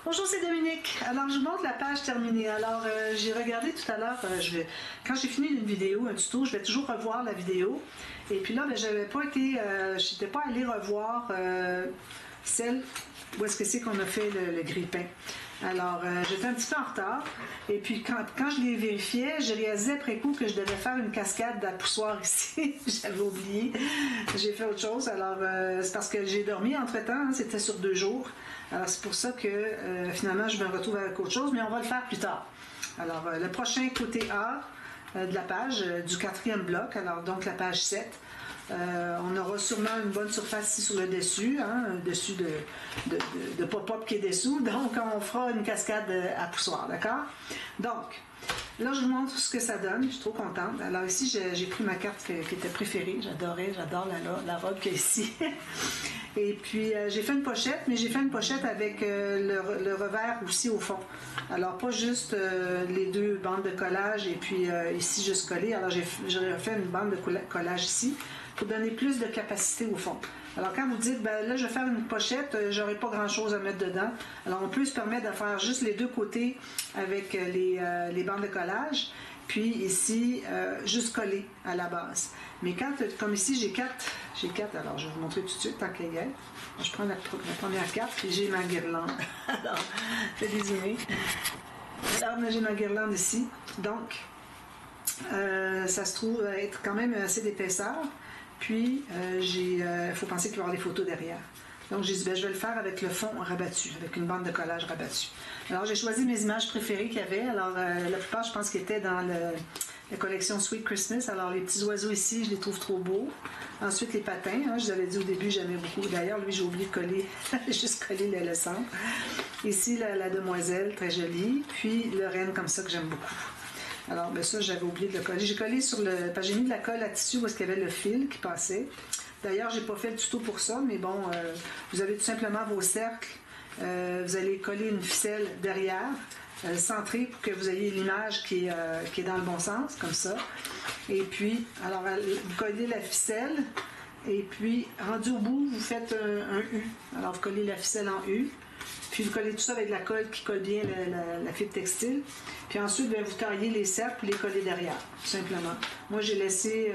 Bonjour, c'est Dominique. Alors, je vous montre la page terminée. Alors, j'ai regardé tout à l'heure, quand j'ai fini une vidéo, un tuto, je vais toujours revoir la vidéo. Et puis là, je n'étais pas allée revoir celle où est-ce que c'est qu'on a fait le grille-pain. Alors, j'étais un petit peu en retard. Et puis, quand je les vérifiais, je réalisais après coup que je devais faire une cascade à poussoir ici. J'avais oublié. J'ai fait autre chose. Alors, c'est parce que j'ai dormi entre-temps. Hein, c'était sur 2 jours. Alors, c'est pour ça que finalement, je me retrouve avec autre chose. Mais on va le faire plus tard. Alors, le prochain côté A de la page, du 4e bloc. Alors, donc, la page 7. On aura sûrement une bonne surface ici sur le dessus, hein, un dessus de pop-up qui est dessous. Donc, on fera une cascade à poussoir, d'accord? Donc, là, je vous montre ce que ça donne. Je suis trop contente. Alors ici, j'ai pris ma carte qui était préférée. J'adore la robe qu'il y a ici. Et puis, j'ai fait une pochette, mais j'ai fait une pochette avec le revers aussi au fond. Alors, pas juste les 2 bandes de collage et puis ici, juste collé. Alors, j'ai fait une bande de collage ici pour donner plus de capacité au fond. Alors, quand vous dites, ben là, je vais faire une pochette, j'aurai pas grand-chose à mettre dedans. Alors, on peut se permettre de faire juste les 2 côtés avec les bandes de collage. Puis ici, juste coller à la base. Mais comme ici, j'ai 4, alors je vais vous montrer tout de suite, tant qu'il y a. Je prends la première carte, puis j'ai ma guirlande. Alors, je vais dézoomer. Alors, j'ai ma guirlande ici. Donc, ça se trouve être quand même assez d'épaisseur. Puis, il faut penser qu'il va y avoir des photos derrière. Donc, j'ai dit, ben, je vais le faire avec le fond rabattu, avec une bande de collage rabattue. Alors, j'ai choisi mes images préférées qu'il y avait. Alors, la plupart, je pense qu'ils étaient dans la collection Sweet Christmas. Alors, les petits oiseaux ici, je les trouve trop beaux. Ensuite, les patins. Hein, je vous avais dit au début, j'aimais beaucoup. D'ailleurs, lui, j'ai oublié de coller, juste coller le centre. Ici, la demoiselle, très jolie. Puis, le renne, comme ça, que j'aime beaucoup. Alors, ben ça, j'avais oublié de le coller. J'ai collé sur j'ai mis de la colle à tissu où est-ce qu'il y avait le fil qui passait. D'ailleurs, j'ai pas fait le tuto pour ça, mais bon, vous avez tout simplement vos cercles. Vous allez coller une ficelle derrière, centrée pour que vous ayez l'image qui est dans le bon sens, comme ça. Et puis, alors, vous collez la ficelle, et puis, rendu au bout, vous faites un U. Alors, vous collez la ficelle en U. Puis vous collez tout ça avec la colle qui colle bien la fibre textile. Puis ensuite, bien, vous taillez les cercles et les collez derrière, tout simplement. Moi, j'ai laissé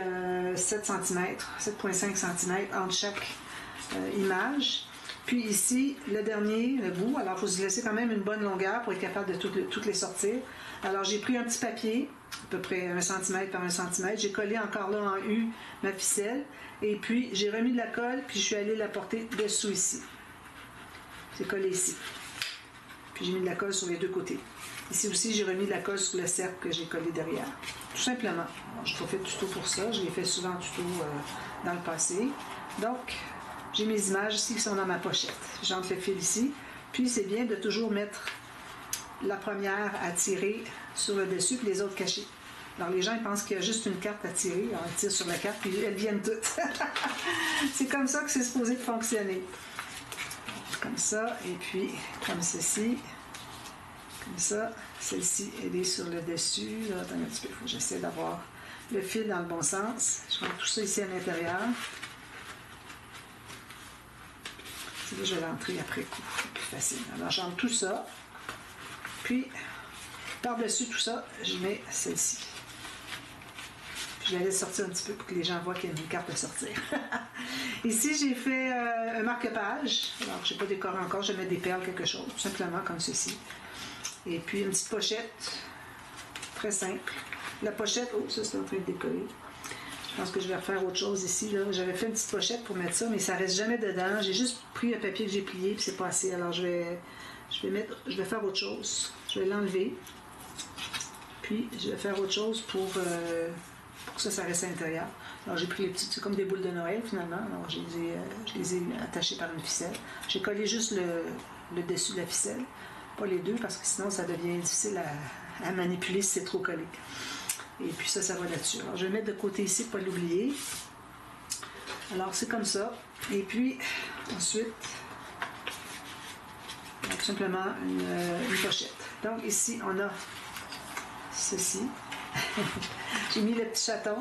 7 cm, 7,5 cm entre chaque image. Puis ici, le dernier, le bout, alors il faut se laisser quand même une bonne longueur pour être capable de toutes les sortir. Alors j'ai pris un petit papier, à peu près 1 cm par 1 cm. J'ai collé encore là en U ma ficelle. Et puis j'ai remis de la colle, puis je suis allée la porter dessous ici. C'est collé ici. Puis j'ai mis de la colle sur les 2 côtés. Ici aussi, j'ai remis de la colle sur le cercle que j'ai collé derrière. Tout simplement. Je n'ai pas fait de tuto pour ça. Je l'ai fait souvent en tuto dans le passé. Donc, j'ai mes images ici qui sont dans ma pochette. J'entre le fil ici. Puis, c'est bien de toujours mettre la première à tirer sur le dessus puis les autres cachées. Alors, les gens ils pensent qu'il y a juste une carte à tirer. Alors, ils tirent sur la carte puis elles viennent toutes. C'est comme ça que c'est supposé de fonctionner. Comme ça, et puis comme ceci, comme ça, celle-ci, elle est sur le dessus. Là, attends un petit peu, il faut que j'essaie d'avoir le fil dans le bon sens. Je mets tout ça ici à l'intérieur. Là, je vais l'entrer après coup, c'est plus facile. Alors, j'entre tout ça, puis par-dessus tout ça, je mets celle-ci. Je la laisse sortir un petit peu pour que les gens voient qu'il y a une carte à sortir. Ici, j'ai fait un marque-page. Alors, je n'ai pas décoré encore, je vais mettre des perles, quelque chose, tout simplement comme ceci. Et puis, une petite pochette, très simple. La pochette, oh, ça c'est en train de décoller. Je pense que je vais refaire autre chose ici. J'avais fait une petite pochette pour mettre ça, mais ça ne reste jamais dedans. J'ai juste pris un papier que j'ai plié, puis c'est pas assez. Alors, je vais faire autre chose. Je vais l'enlever. Puis, je vais faire autre chose pour que ça reste à l'intérieur. Alors j'ai pris les petites, c'est comme des boules de Noël finalement. Alors je les ai attachées par une ficelle. J'ai collé juste le dessus de la ficelle, pas les 2 parce que sinon ça devient difficile à manipuler si c'est trop collé. Et puis ça va là-dessus. Alors je vais mettre de côté ici pour ne pas l'oublier. Alors c'est comme ça. Et puis ensuite, tout simplement une pochette. Donc ici on a ceci. J'ai mis le petit chaton.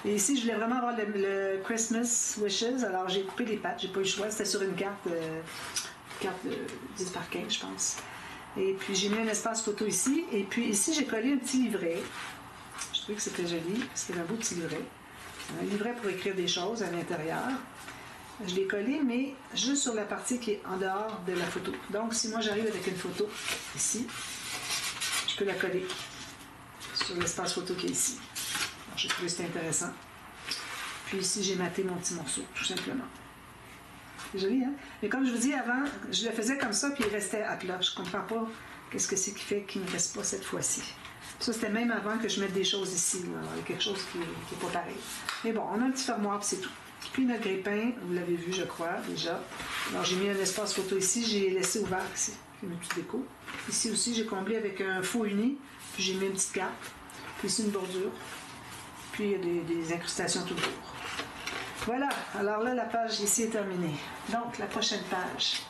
Et ici, je voulais vraiment avoir le Christmas Wishes. Alors, j'ai coupé les pattes. J'ai pas eu le choix. C'était sur une carte de 10 par 15, je pense. Et puis j'ai mis un espace photo ici. Et puis ici, j'ai collé un petit livret. Je trouvais que c'était joli. C'était un beau petit livret. Un livret pour écrire des choses à l'intérieur. Je l'ai collé, mais juste sur la partie qui est en dehors de la photo. Donc, si moi j'arrive avec une photo ici, je peux la coller sur l'espace photo qui est ici. Alors, j'ai trouvé que c'était intéressant. Puis ici, j'ai maté mon petit morceau, tout simplement. C'est joli, hein? Mais comme je vous dis avant, je le faisais comme ça, puis il restait à plat. Je ne comprends pas qu'est-ce que c'est qui fait qu'il ne reste pas cette fois-ci. Ça, c'était même avant que je mette des choses ici. Là. Il y a quelque chose qui n'est pas pareil. Mais bon, on a un petit fermoir, puis c'est tout. Puis notre grille-pain, vous l'avez vu, je crois, déjà. Alors, j'ai mis un espace photo ici, j'ai laissé ouvert ici. J'ai mis une petite déco. Ici aussi, j'ai comblé avec un faux uni, puis j'ai mis une petite carte. Puis ici, une bordure. Puis il y a des incrustations tout autour. Voilà, alors là, la page ici est terminée. Donc, la prochaine page.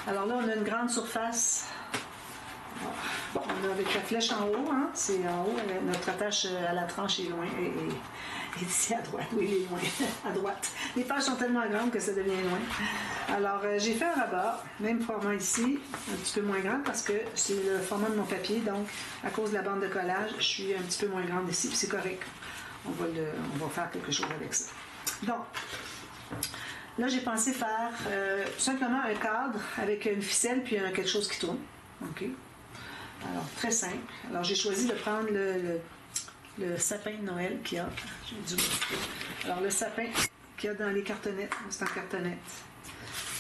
Alors là, on a une grande surface. Bon, on a avec la flèche en haut, hein, c'est en haut, notre attache à la tranche est loin, et ici à droite, oui, il est loin, à droite. Les pages sont tellement grandes que ça devient loin. Alors, j'ai fait un rabat, même format ici, un petit peu moins grand parce que c'est le format de mon papier, donc à cause de la bande de collage, je suis un petit peu moins grande ici, puis c'est correct. On va faire quelque chose avec ça. Donc, là, j'ai pensé faire tout simplement un cadre avec une ficelle puis quelque chose qui tourne. OK? Alors, très simple. Alors, j'ai choisi de prendre le sapin de Noël qu'il y a. Alors, le sapin qu'il y a dans les cartonnettes. C'est en cartonnette.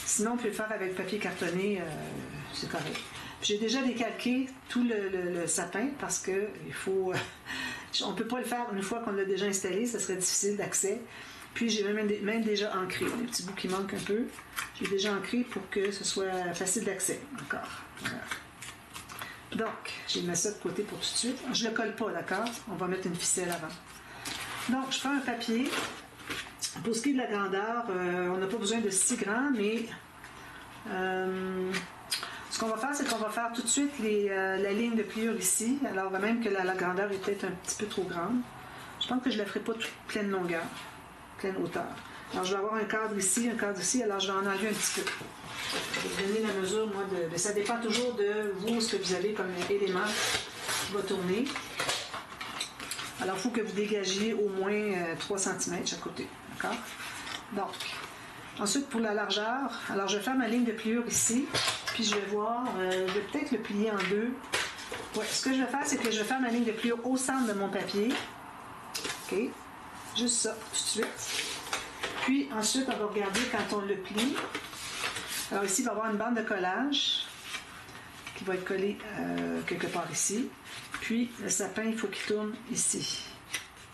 Sinon, on peut le faire avec papier cartonné. C'est correct. Puis, j'ai déjà décalqué tout le sapin parce que il faut... on ne peut pas le faire une fois qu'on l'a déjà installé. Ça serait difficile d'accès. Puis, j'ai même déjà ancré. Les petits bouts qui manquent un peu. J'ai déjà ancré pour que ce soit facile d'accès. Encore. Voilà. Donc, j'ai mis ça de côté pour tout de suite. Je ne le colle pas, d'accord? On va mettre une ficelle avant. Donc, je prends un papier. Pour ce qui est de la grandeur, on n'a pas besoin de si grand, mais ce qu'on va faire, c'est qu'on va faire tout de suite la ligne de pliure ici. Alors, même que la grandeur est peut-être un petit peu trop grande. Je pense que je ne la ferai pas toute pleine longueur, pleine hauteur. Alors, je vais avoir un cadre ici, alors je vais en enlever un petit peu. Je vais vous donner la mesure, moi, ça dépend toujours de vous, ce que vous avez comme élément qui va tourner. Alors, il faut que vous dégagiez au moins 3 cm chaque côté. D'accord? Donc, ensuite, pour la largeur, alors je vais faire ma ligne de pliure ici, puis je vais voir, je vais peut-être le plier en deux. Ouais, ce que je vais faire, c'est que je vais faire ma ligne de pliure au centre de mon papier. OK? Juste ça, tout de suite. Puis, ensuite, on va regarder quand on le plie. Alors ici, il va y avoir une bande de collage qui va être collée quelque part ici. Puis, le sapin, il faut qu'il tourne ici.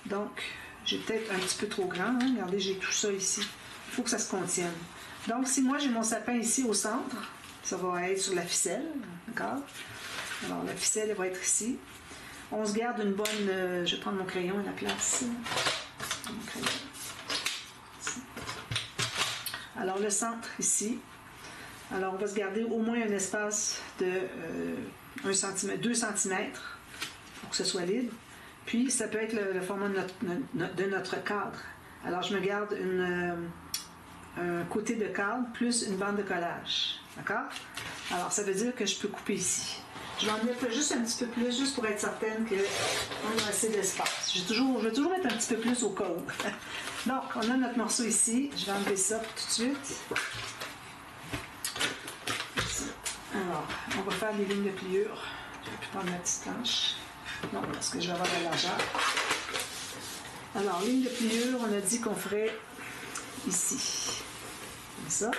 Donc, j'ai peut-être un petit peu trop grand. Hein? Regardez, j'ai tout ça ici. Il faut que ça se contienne. Donc, si moi, j'ai mon sapin ici au centre, ça va être sur la ficelle. D'accord? Alors, la ficelle, elle va être ici. On se garde une bonne... je vais prendre mon crayon à la place. Mon crayon. Ici. Alors, le centre ici. Alors, on va se garder au moins un espace de 2 cm pour que ce soit libre. Puis, ça peut être le format de notre cadre. Alors, je me garde un côté de cadre plus une bande de collage. D'accord? Alors, ça veut dire que je peux couper ici. Je vais en mettre juste un petit peu plus, juste pour être certaine qu'on a assez d'espace. Je vais toujours mettre un petit peu plus au cas où. Donc, on a notre morceau ici. Je vais enlever ça tout de suite. Alors, on va faire les lignes de pliure. Je vais plus prendre ma petite planche. Non, parce que je vais avoir de la largeur. Alors, ligne de pliure, on a dit qu'on ferait ici. Comme ça.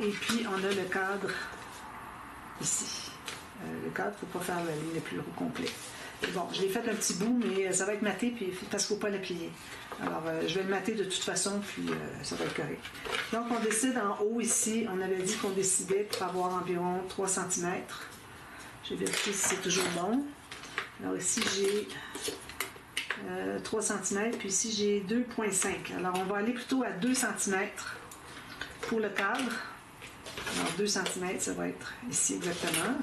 Et puis, on a le cadre ici. Le cadre, il ne faut pas faire la ligne de pliure au complet. Et bon, je l'ai fait un petit bout, mais ça va être maté puis, parce qu'il ne faut pas la plier. Alors, je vais le mater de toute façon, puis ça va être correct. Donc, on décide en haut ici. On avait dit qu'on décidait pour avoir environ 3 cm. Je vais vérifier si c'est toujours bon. Alors, ici, j'ai 3 cm, puis ici, j'ai 2,5. Alors, on va aller plutôt à 2 cm pour le cadre. Alors, 2 cm, ça va être ici exactement.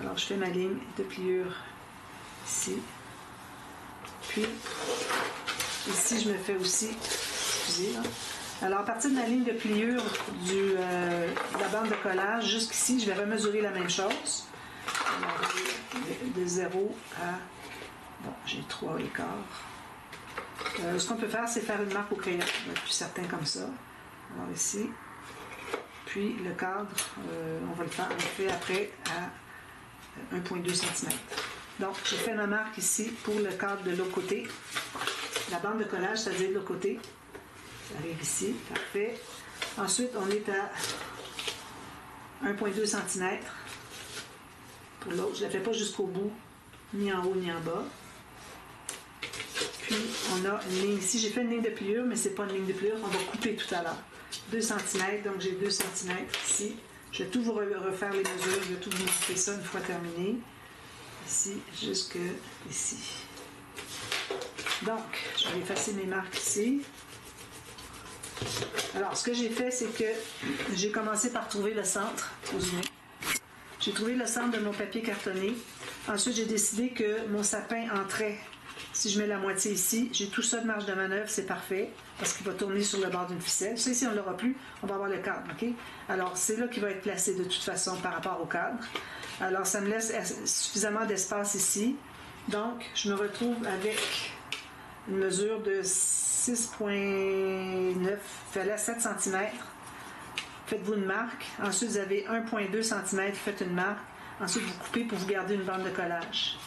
Alors, je fais ma ligne de pliure ici. Puis, ici, je me fais aussi, excusez, là, Alors, à partir de la ligne de pliure de la bande de collage jusqu'ici, je vais remesurer la même chose. Alors, de 0 à... Bon, j'ai 3 écarts. Ce qu'on peut faire, c'est faire une marque au crayon. On va être plus certain comme ça. Alors, ici. Puis, le cadre, on va le faire, on le fait après à 1,2 cm. Donc, j'ai fait ma marque ici pour le cadre de l'autre côté. La bande de collage, c'est-à-dire de l'autre côté. Ça arrive ici, parfait. Ensuite, on est à 1,2 cm pour l'autre. Je ne la fais pas jusqu'au bout, ni en haut ni en bas. Puis, on a une ligne ici. J'ai fait une ligne de pliure, mais ce n'est pas une ligne de pliure. On va couper tout à l'heure. 2 cm, donc j'ai 2 cm ici. Je vais tout vous refaire les mesures. Je vais tout vous montrer ça une fois terminé. Ici, jusque ici. Donc, je vais effacer mes marques ici. Alors, ce que j'ai fait, c'est que j'ai commencé par trouver le centre. J'ai trouvé le centre de mon papier cartonné. Ensuite, j'ai décidé que mon sapin entrait. Si je mets la moitié ici, j'ai tout ça de marge de manœuvre, c'est parfait, parce qu'il va tourner sur le bord d'une ficelle. Ça, ici, on ne l'aura plus, on va avoir le cadre, OK? Alors, c'est là qu'il va être placé de toute façon par rapport au cadre. Alors, ça me laisse suffisamment d'espace ici. Donc, je me retrouve avec une mesure de 6,9, fallait 7 cm. Faites-vous une marque. Ensuite, vous avez 1,2 cm, faites une marque. Ensuite, vous coupez pour vous garder une bande de collage.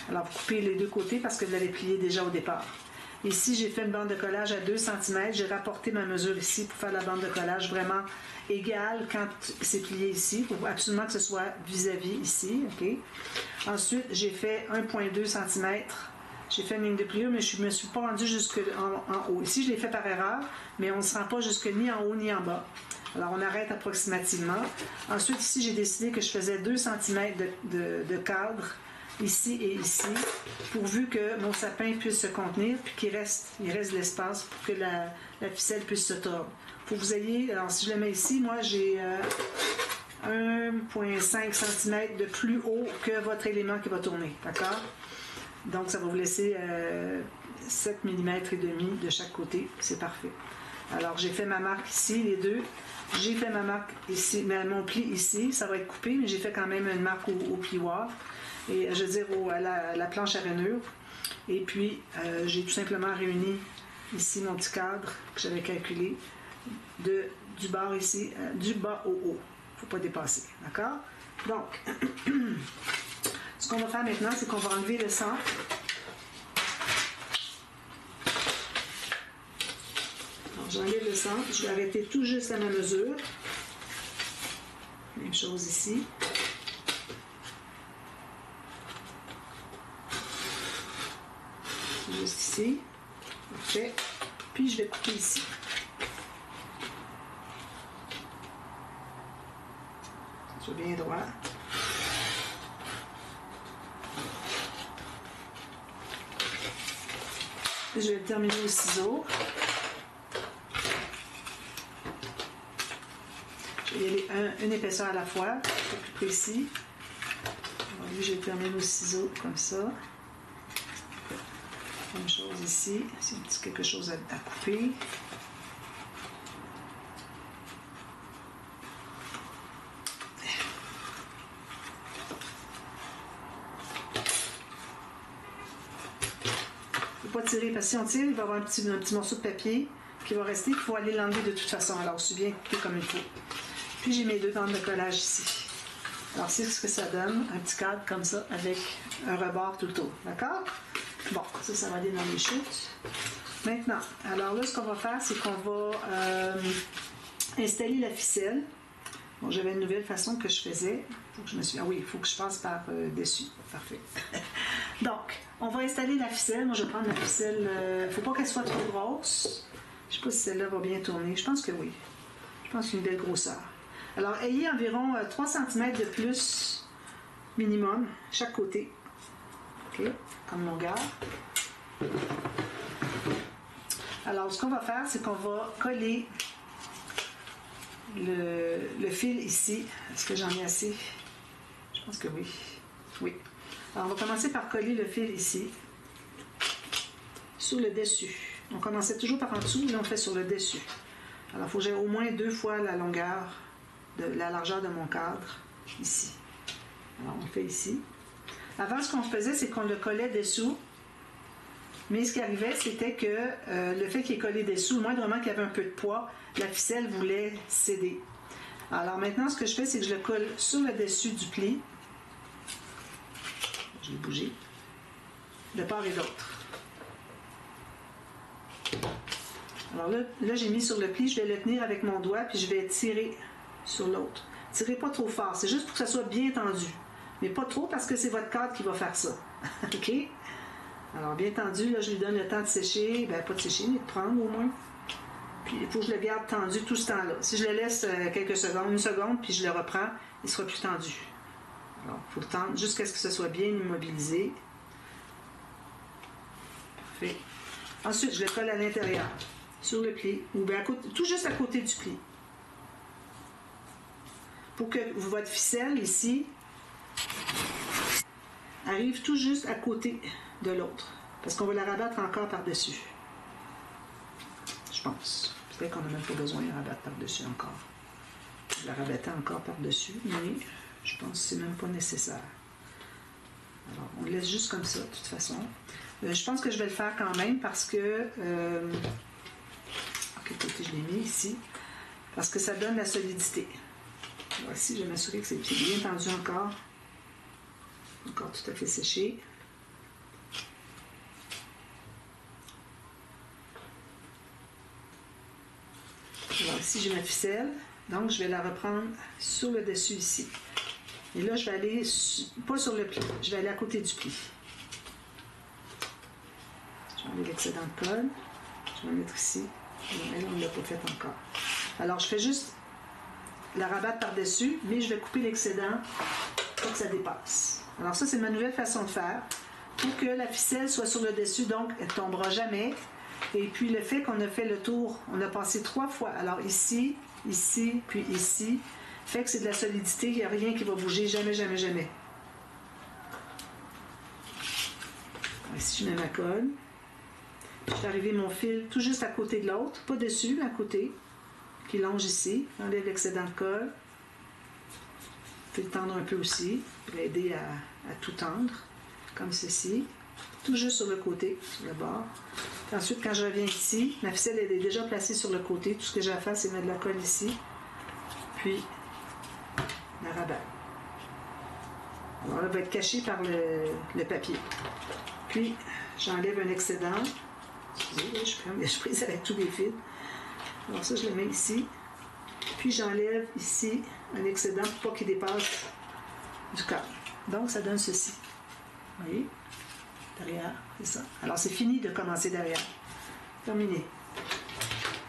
Alors, vous coupez les deux côtés parce que vous l'avez plié déjà au départ. Ici, j'ai fait une bande de collage à 2 cm. J'ai rapporté ma mesure ici pour faire la bande de collage vraiment égale quand c'est plié ici. Il faut absolument que ce soit vis-à-vis ici. Okay? Ensuite, j'ai fait 1,2 cm. J'ai fait une ligne de pliure, mais je ne me suis pas rendue jusqu'en haut. Ici, je l'ai fait par erreur, mais on ne se rend pas jusque ni en haut ni en bas. Alors, on arrête approximativement. Ensuite, ici, j'ai décidé que je faisais 2 cm de cadre ici et ici, pourvu que mon sapin puisse se contenir, puis qu'il reste de l'espace pour que la ficelle puisse se tordre. Pour que vous ayez, alors si je le mets ici, moi j'ai 1,5 cm de plus haut que votre élément qui va tourner, d'accord? Donc ça va vous laisser 7 mm et demi de chaque côté, c'est parfait. Alors j'ai fait ma marque ici, les deux. J'ai fait ma marque ici, mais mon pli ici, ça va être coupé, mais j'ai fait quand même une marque au plioir. Et je veux dire à la planche à rainure. Et puis, j'ai tout simplement réuni ici mon petit cadre que j'avais calculé du bord ici, du bas au haut. Il ne faut pas dépasser. D'accord? Donc, ce qu'on va faire maintenant, c'est qu'on va enlever le centre. J'enlève le centre. Je vais arrêter tout juste à ma mesure. Même chose ici. Juste ici. Parfait. Puis je vais couper ici. Ça soit bien droit. Puis je vais le terminer au ciseau. Je vais y aller une épaisseur à la fois, un peu plus précis. Alors, lui, je vais le terminer au ciseau comme ça. Même chose ici, c'est un petit quelque chose à couper. Il ne faut pas tirer, parce que si on tire, il va y avoir un petit morceau de papier qui va rester, il faut aller l'enlever de toute façon. Alors, c'est bien coupé comme il faut. Puis j'ai mes deux bandes de collage ici. Alors, c'est ce que ça donne, un petit cadre comme ça, avec un rebord tout autour. D'accord? Bon, ça va aller dans les chutes. Maintenant, alors là, ce qu'on va faire, c'est qu'on va installer la ficelle. Bon, j'avais une nouvelle façon que je faisais. Faut que je me suis... Ah oui, il faut que je passe par dessus. Parfait. Donc, on va installer la ficelle. Moi, je vais prendre la ficelle. Il ne faut pas qu'elle soit trop grosse. Je ne sais pas si celle-là va bien tourner. Je pense que oui. Je pense qu'une belle grosseur. Alors, ayez environ 3 cm de plus minimum, chaque côté. OK? Comme longueur. Alors, ce qu'on va faire, c'est qu'on va coller le fil ici. Est-ce que j'en ai assez? Je pense que oui. Oui. Alors, on va commencer par coller le fil ici, sur le dessus. On commençait toujours par en dessous, là on fait sur le dessus. Alors, il faut que j'ai au moins 2 fois la longueur, la largeur de mon cadre, ici. Alors, on le fait ici. Avant, ce qu'on faisait, c'est qu'on le collait dessous. Mais ce qui arrivait, c'était que le fait qu'il est collé dessous, le moindrement qu'il y avait un peu de poids, la ficelle voulait céder. Alors maintenant, ce que je fais, c'est que je le colle sur le dessus du pli. Je vais bouger. De part et d'autre. Alors là j'ai mis sur le pli, je vais le tenir avec mon doigt, puis je vais tirer sur l'autre. Tirez pas trop fort, c'est juste pour que ça soit bien tendu. Mais pas trop parce que c'est votre cadre qui va faire ça. OK? Alors bien tendu, là je lui donne le temps de sécher, ben pas de sécher, mais de prendre au moins. Puis il faut que je le garde tendu tout ce temps-là. Si je le laisse quelques secondes, 1 seconde, puis je le reprends, il sera plus tendu. Alors, il faut le tendre jusqu'à ce que ce soit bien immobilisé. Parfait. Ensuite, je le colle à l'intérieur, sur le pli, ou bien tout juste à côté du pli. Pour que votre ficelle, ici, arrive tout juste à côté de l'autre. Parce qu'on va la rabattre encore par-dessus. Je pense. Peut-être qu'on n'a même pas besoin de la rabattre par-dessus encore. Je la rabattais encore par-dessus, mais je pense que c'est même pas nécessaire. Alors, on le laisse juste comme ça, de toute façon. Je pense que je vais le faire quand même parce que... quel côté je l'ai mis ici? Parce que ça donne la solidité. Alors ici, je vais m'assurer que c'est bien tendu encore. Encore tout à fait séché. Alors ici, j'ai ma ficelle. Donc, je vais la reprendre sur le dessus ici. Et là, je vais aller, pas sur le pli, je vais aller à côté du pli. Je vais enlever l'excédent de colle. Je vais le mettre ici. Et là, on ne l'a pas fait encore. Alors, je fais juste la rabattre par-dessus, mais je vais couper l'excédent pour que ça dépasse. Alors ça, c'est ma nouvelle façon de faire. Pour que la ficelle soit sur le dessus, donc elle ne tombera jamais. Et puis le fait qu'on a fait le tour, on a passé 3 fois. Alors ici, ici, puis ici, fait que c'est de la solidité, il n'y a rien qui va bouger, jamais, jamais, jamais. Alors, ici, je mets ma colle. Je vais arriver mon fil tout juste à côté de l'autre, pas dessus, mais à côté, qui longe ici. Enlève l'excédent de colle. Je vais le tendre un peu aussi, pour aider à tout tendre, comme ceci. Tout juste sur le côté, sur le bord. Puis ensuite, quand je reviens ici, ma ficelle elle est déjà placée sur le côté. Tout ce que j'ai à faire, c'est mettre de la colle ici, puis la rabattre. Alors, elle va être cachée par le papier. Puis, j'enlève un excédent. Excusez, je prise avec tous les fils. Alors ça, je le mets ici. Puis, j'enlève ici un excédent pour pas qu'il dépasse du cadre. Donc, ça donne ceci. Vous voyez? Derrière, c'est ça. Alors, c'est fini de commencer derrière. Terminé.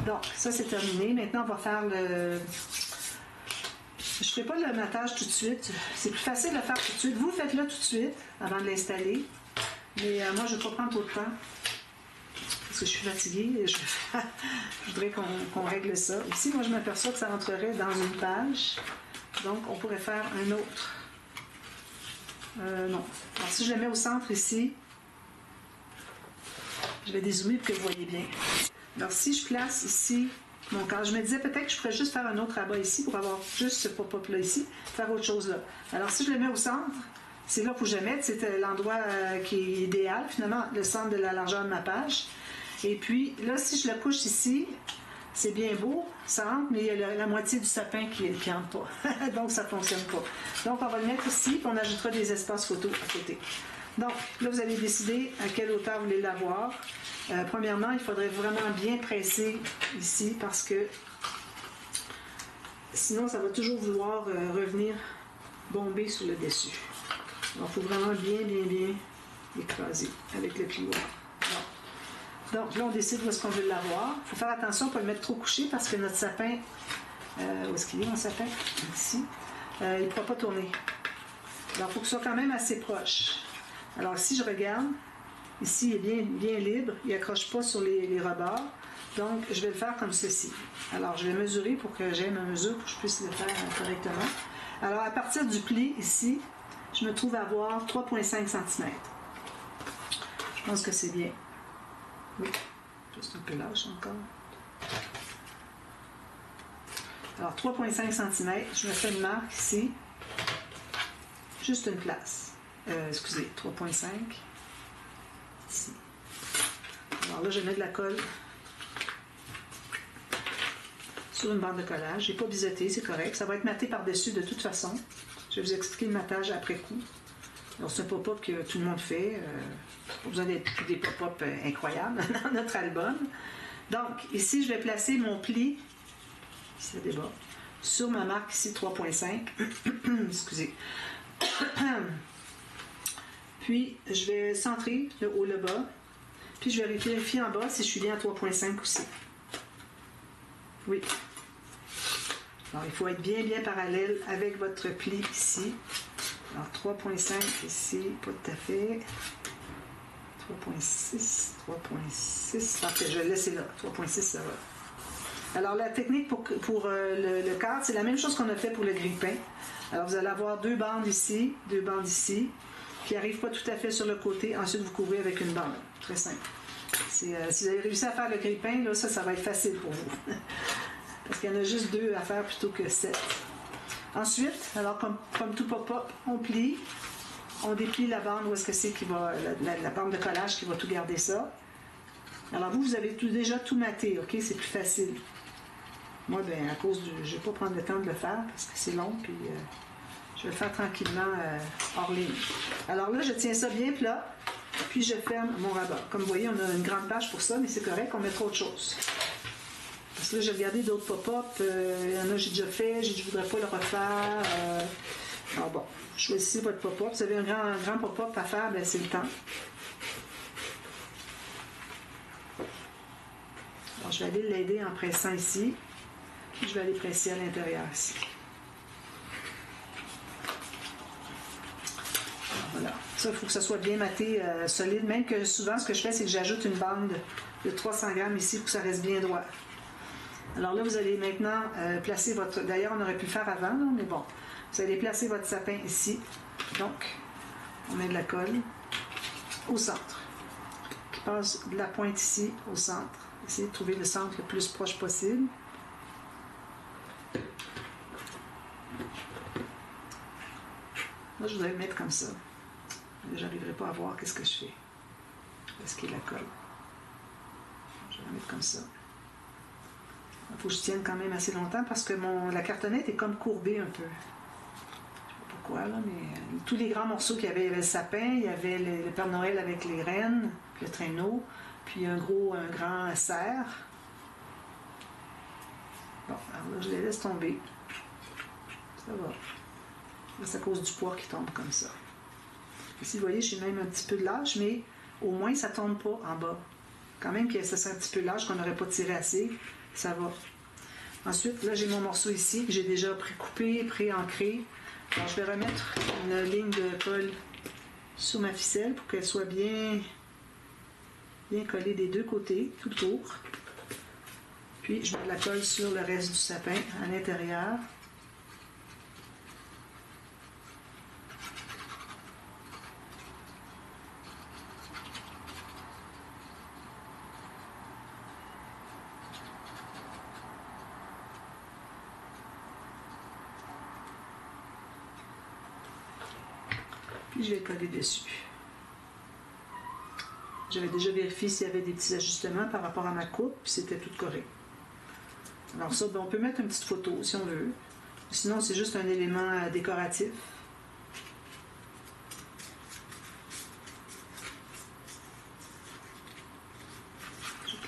Donc, ça, c'est terminé. Maintenant, on va faire le... Je ne ferai pas le matage tout de suite. C'est plus facile de le faire tout de suite. Vous faites-le tout de suite, avant de l'installer. Mais moi, je ne vais pas prendre trop de temps. Parce que je suis fatiguée et je voudrais qu'on règle ça. Ici, moi, je m'aperçois que ça rentrerait dans une page. Donc, on pourrait faire un autre. Non. Alors, si je le mets au centre ici, je vais dézoomer pour que vous voyez bien. Alors, si je place ici mon cadre, je me disais peut-être que je pourrais juste faire un autre rabat ici pour avoir juste ce pop-up là ici, faire autre chose là. Alors, si je le mets au centre, c'est là où je mets, c'est l'endroit qui est idéal, finalement, le centre de la largeur de ma page. Et puis, là, si je le couche ici, c'est bien beau, ça entre, mais il y a la moitié du sapin qui n'entre pas. Donc, ça ne fonctionne pas. Donc, on va le mettre ici, puis on ajoutera des espaces photos à côté. Donc, là, vous allez décider à quelle hauteur vous voulez l'avoir. Premièrement, il faudrait vraiment bien presser ici, parce que sinon, ça va toujours vouloir revenir bomber sur le dessus. Alors, il faut vraiment bien écraser avec le plioir. Donc là, on décide où est-ce qu'on veut l'avoir. Il faut faire attention pour ne pas le mettre trop couché parce que notre sapin, où est-ce qu'il est mon sapin? Ici. Il ne pourra pas tourner. Alors, il faut que ce soit quand même assez proche. Alors, si je regarde, ici, il est bien libre. Il n'accroche pas sur les rebords. Donc, je vais le faire comme ceci. Alors, je vais mesurer pour que j'aie ma mesure pour que je puisse le faire correctement. Alors, à partir du pli, ici, je me trouve à avoir 3,5 cm. Je pense que c'est bien. Oui, juste un peu lâche encore. Alors 3,5 cm, je me fais une marque ici, juste une place. Excusez, 3,5 ici. Alors là, je mets de la colle sur une bande de collage. Je n'ai pas biseauté, c'est correct. Ça va être maté par-dessus de toute façon. Je vais vous expliquer le matage après coup. Alors, c'est un pop-up que tout le monde fait. Pas besoin d'être des pop-up incroyables dans notre album. Donc, ici, je vais placer mon pli, ici le débat, sur ma marque ici 3.5. Excusez. Puis, je vais centrer le haut, le bas. Puis, je vais vérifier en bas si je suis bien à 3.5 aussi. Oui. Alors, il faut être bien parallèle avec votre pli ici. Alors, 3.5 ici, pas tout à fait. 3.6. Parfait, je vais le laisser là. 3.6, ça va. Alors, la technique pour le cadre, c'est la même chose qu'on a fait pour le grille-pain. Alors, vous allez avoir deux bandes ici, qui n'arrivent pas tout à fait sur le côté. Ensuite, vous couvrez avec une bande. Très simple. Si vous avez réussi à faire le grille-pain, là, ça va être facile pour vous. Parce qu'il y en a juste 2 à faire plutôt que 7. Ensuite, alors comme tout pop-up, on plie, on déplie la bande où est-ce que c'est qui va, la bande de collage qui va tout garder ça. Alors vous avez déjà tout maté, ok? C'est plus facile. Moi, ben à cause je ne vais pas prendre le temps de le faire parce que c'est long, puis je vais le faire tranquillement hors ligne. Alors là, je tiens ça bien plat, puis je ferme mon rabat. Comme vous voyez, on a une grande page pour ça, mais c'est correct, on mettra autre chose. Parce que là, j'ai regardé d'autres pop-up. Il y en a j'ai déjà fait, je ne voudrais pas le refaire. Alors bon, choisissez votre pop-up. Vous avez un grand pop-up à faire, ben c'est le temps. Alors, je vais aller l'aider en pressant ici. Puis je vais aller presser à l'intérieur ici. Alors, voilà. Ça, il faut que ça soit bien maté, solide. Même que souvent, ce que je fais, c'est que j'ajoute une bande de 300 grammes ici pour que ça reste bien droit. Alors là, vous allez maintenant placer votre... D'ailleurs, on aurait pu le faire avant, là, mais bon. Vous allez placer votre sapin ici. Donc, on met de la colle au centre. Qui passe de la pointe ici au centre. Essayez de trouver le centre le plus proche possible. Là, je voudrais le mettre comme ça. Je n'arriverai pas à voir qu'est-ce que je fais. Est-ce qu'il y a la colle? Je vais la mettre comme ça. Il faut que je tienne quand même assez longtemps parce que la cartonnette est comme courbée un peu. Je ne sais pas pourquoi, là, mais tous les grands morceaux qu'il y avait le sapin, il y avait le Père Noël avec les rennes, le traîneau, puis un grand cerf. Bon, alors là, je les laisse tomber. Ça va. Là, c'est à cause du poids qui tombe comme ça. Ici, vous voyez, j'ai même un petit peu de lâche, mais au moins, ça ne tombe pas en bas. Quand même que ça soit un petit peu lâche, qu'on n'aurait pas tiré assez. Ça va. Ensuite, là, j'ai mon morceau ici que j'ai déjà pré-coupé, pré-ancré. Alors, je vais remettre une ligne de colle sur ma ficelle pour qu'elle soit bien collée des deux côtés, tout autour. Puis, je mets de la colle sur le reste du sapin à l'intérieur. Puis je vais coller dessus. J'avais déjà vérifié s'il y avait des petits ajustements par rapport à ma coupe, puis c'était tout correct. Alors ça, ben, on peut mettre une petite photo si on veut. Sinon, c'est juste un élément décoratif.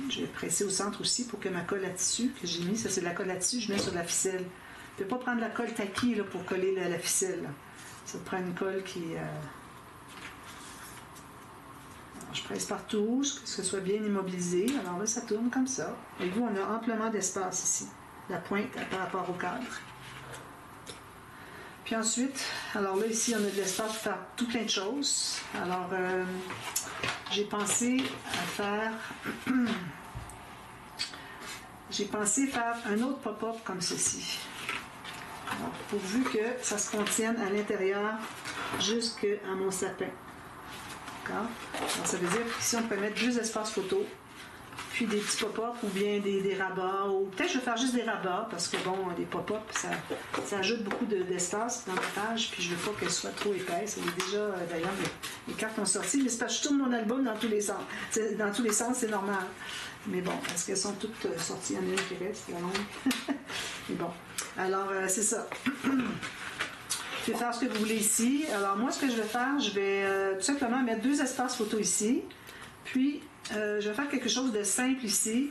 Je vais presser au centre aussi pour que ma colle à tissu que j'ai mis, ça c'est de la colle à tissu, je mets sur la ficelle. Je ne peux pas prendre la colle taquille là, pour coller la ficelle. Là. Ça prend une colle qui... Alors, je presse partout, que ce soit bien immobilisé. Alors là, ça tourne comme ça. Et vous, on a amplement d'espace ici. La pointe par rapport au cadre. Puis ensuite, alors là, ici, on a de l'espace pour faire tout plein de choses. Alors, j'ai pensé faire un autre pop-up comme ceci. Alors, pourvu que ça se contienne à l'intérieur jusqu'à mon sapin. D'accord? Alors, ça veut dire qu'ici, on peut mettre 2 espaces photo puis des petits pop-up ou bien des rabats, ou peut-être je vais faire juste des rabats, parce que bon, des pop-up, ça ajoute beaucoup d'espace dans ma page, puis je veux pas qu'elle soit trop épaisse. Elle est déjà, d'ailleurs, les cartes ont sorti, mais c'est parce que je tourne mon album dans tous les sens. Dans tous les sens, c'est normal. Mais bon, est-ce qu'elles sont toutes sorties? Il y en a une qui reste, la longue. Mais bon, alors c'est ça. Je vais faire ce que vous voulez ici. Alors moi, ce que je vais faire, je vais tout simplement mettre 2 espaces photo ici. Puis, je vais faire quelque chose de simple ici.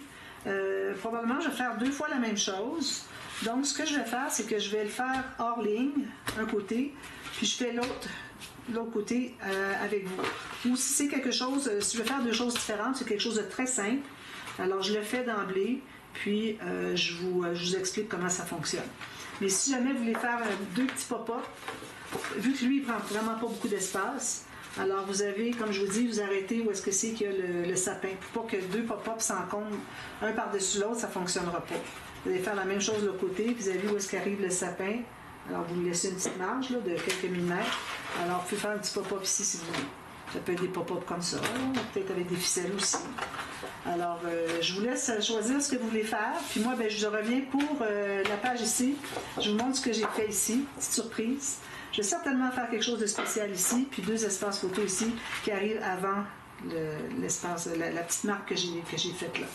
Probablement, je vais faire 2 fois la même chose. Donc, ce que je vais faire, c'est que je vais le faire hors ligne, un côté, puis je fais l'autre côté avec vous. Ou si c'est quelque chose, si je veux faire 2 choses différentes, c'est quelque chose de très simple. Alors, je le fais d'emblée, puis je vous explique comment ça fonctionne. Mais si jamais vous voulez faire 2 petits pop-up, vu que lui, il prend vraiment pas beaucoup d'espace, alors vous avez, comme je vous dis, vous arrêtez où est-ce que c'est qu'il y a le sapin. Pour pas que 2 pop-up s'encombrent un par-dessus l'autre, ça ne fonctionnera pas. Vous allez faire la même chose de l'autre côté, puis vous avez vu où est-ce qu'arrive le sapin. Alors vous lui laissez une petite marge là, de quelques millimètres. Alors vous pouvez faire un petit pop-up ici si vous voulez. Ça peut être des pop-up comme ça, peut-être avec des ficelles aussi. Alors, je vous laisse choisir ce que vous voulez faire. Puis moi, ben, je reviens pour la page ici. Je vous montre ce que j'ai fait ici. Petite surprise. Je vais certainement faire quelque chose de spécial ici. Puis 2 espaces photo ici qui arrivent avant l'espace, la petite marque que j'ai faite là.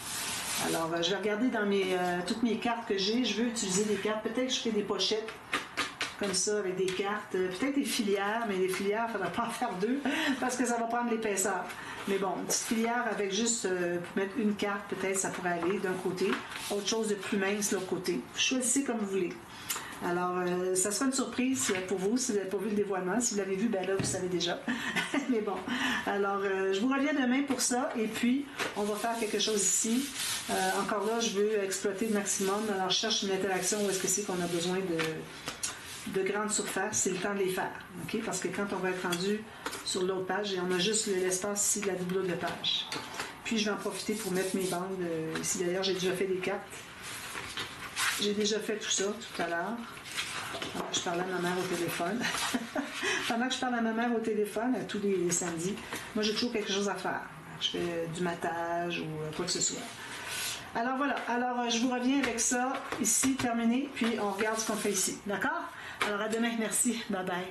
Alors, je vais regarder dans toutes mes cartes que j'ai. Je veux utiliser des cartes. Peut-être que je fais des pochettes comme ça, avec des cartes, peut-être des filières, mais des filières, il ne faudra pas en faire 2 parce que ça va prendre l'épaisseur. Mais bon, une petite filière avec juste pour mettre une carte, peut-être ça pourrait aller d'un côté. Autre chose de plus mince de l'autre côté. Choisissez comme vous voulez. Alors, ça sera une surprise pour vous si vous n'avez pas vu le dévoilement. Si vous l'avez vu, ben là, vous savez déjà. Mais bon, alors, je vous reviens demain pour ça. Et puis, on va faire quelque chose ici. Encore là, je veux exploiter le maximum. Alors, je cherche une interaction où est-ce que c'est qu'on a besoin de grandes surfaces, c'est le temps de les faire. Okay? Parce que quand on va être rendu sur l'autre page, et on a juste l'espace ici de la double de page. Puis je vais en profiter pour mettre mes bandes. Ici d'ailleurs, j'ai déjà fait des cartes. J'ai déjà fait tout ça tout à l'heure. Pendant que je parlais à ma mère au téléphone. Pendant que je parle à ma mère au téléphone, tous les samedis, moi j'ai toujours quelque chose à faire. Je fais du matage ou quoi que ce soit. Alors voilà, alors je vous reviens avec ça ici, terminé, puis on regarde ce qu'on fait ici. D'accord? Alors à demain, merci. Bye bye.